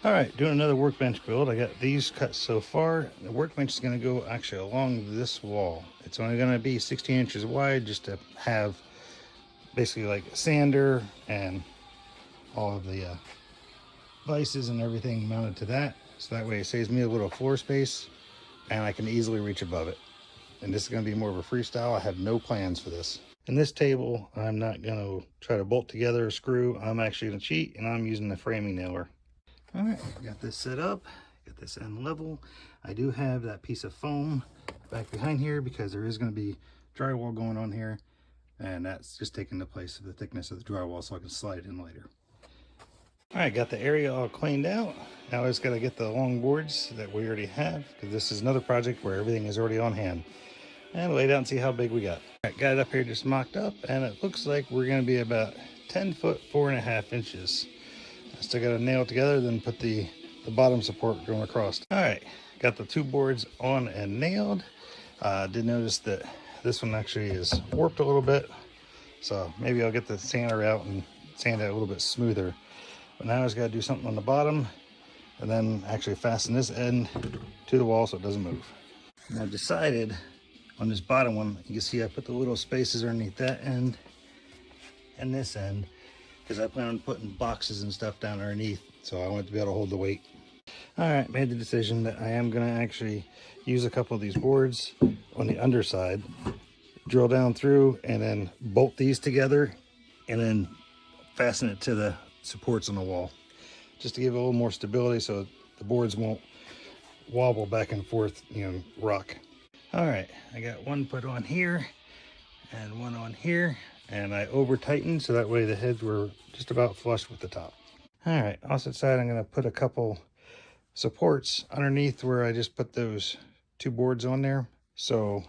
All right, doing another workbench build. I got these cut so far. The workbench is going to go actually along this wall. It's only going to be 16 inches wide just to have basically like a sander and all of the vices and everything mounted to that. So that way it saves me a little floor space and I can easily reach above it. And this is going to be more of a freestyle. I have no plans for this. And this table, I'm not going to try to bolt together or screw. I'm actually going to cheat and I'm using the framing nailer. All right, got this set up, got this end level. I do have that piece of foam back behind here because there is going to be drywall going on here, and that's just taking the place of the thickness of the drywall so I can slide it in later. All right, got the area all cleaned out. Now I just got to get the long boards that we already have because this is another project where everything is already on hand. And lay down and see how big we got. All right, got it up here just mocked up, and it looks like we're going to be about 10 foot 4.5 inches. I still got to nail it together, then put the bottom support going across. All right, got the two boards on and nailed. Did notice that this one actually is warped a little bit, so maybe I'll get the sander out and sand it a little bit smoother. But now I just got to do something on the bottom and then actually fasten this end to the wall so it doesn't move. And I've decided on this bottom one, you can see I put the little spaces underneath that end and this end, because I plan on putting boxes and stuff down underneath, so I want it to be able to hold the weight. All right, made the decision that I am going to actually use a couple of these boards on the underside, drill down through, and then bolt these together, and then fasten it to the supports on the wall, just to give it a little more stability so the boards won't wobble back and forth, rock. All right, I got one put on here and one on here, and I over tightened so that way the heads were just about flush with the top. All right, opposite side, I'm going to put a couple supports underneath where I just put those two boards on there. So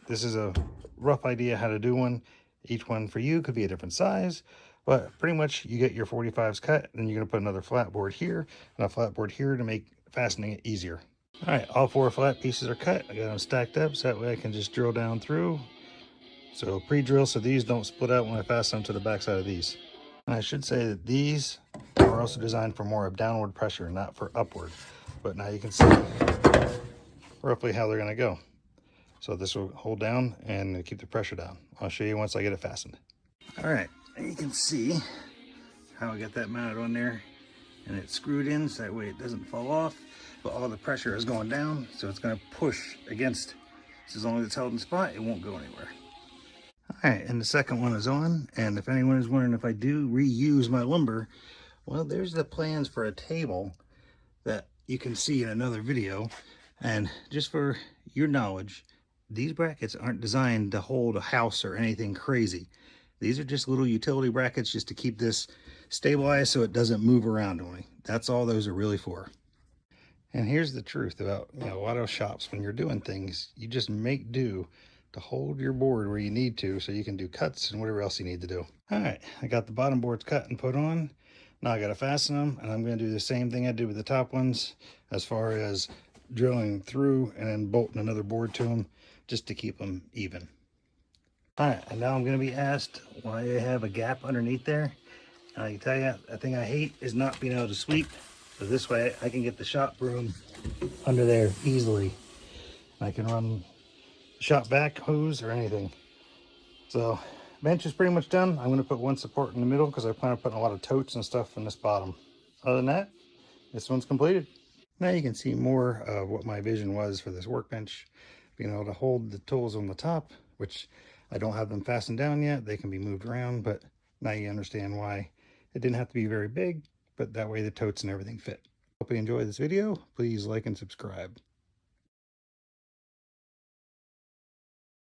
this is a rough idea how to do one. Each one for you could be a different size, but pretty much you get your 45s cut, then you're going to put another flat board here and a flat board here to make fastening it easier. All right, all four flat pieces are cut. I got them stacked up so that way I can just drill down through. So pre-drill so these don't split out when I fasten them to the back side of these. And I should say that these are also designed for more of downward pressure, not for upward. But now you can see roughly how they're going to go. So this will hold down and keep the pressure down. I'll show you once I get it fastened. All right, and you can see how I got that mounted on there, and it's screwed in so that way it doesn't fall off, but all the pressure is going down, so it's going to push against. So as long as it's held in spot, it won't go anywhere. All right, and the second one is on, and if anyone is wondering if I do reuse my lumber, well, there's the plans for a table that you can see in another video. And just for your knowledge, these brackets aren't designed to hold a house or anything crazy. These are just little utility brackets just to keep this stabilized so it doesn't move around on me. That's all those are really for. And here's the truth about a lot of shops. When you're doing things, you just make do to hold your board where you need to so you can do cuts and whatever else you need to do. All right, I got the bottom boards cut and put on. Now I got to fasten them, and I'm going to do the same thing I did with the top ones as far as drilling through and then bolting another board to them just to keep them even. All right, and now I'm going to be asked why I have a gap underneath there. And I can tell you, the thing I hate is not being able to sweep. So this way I can get the shop broom under there easily. I can run shop vac hose or anything. So bench is pretty much done. I'm going to put one support in the middle because I plan on putting a lot of totes and stuff in this bottom. Other than that, this one's completed. Now you can see more of what my vision was for this workbench. Being able to hold the tools on the top, which I don't have them fastened down yet. They can be moved around, but now you understand why it didn't have to be very big, but that way the totes and everything fit. Hope you enjoyed this video. Please like and subscribe.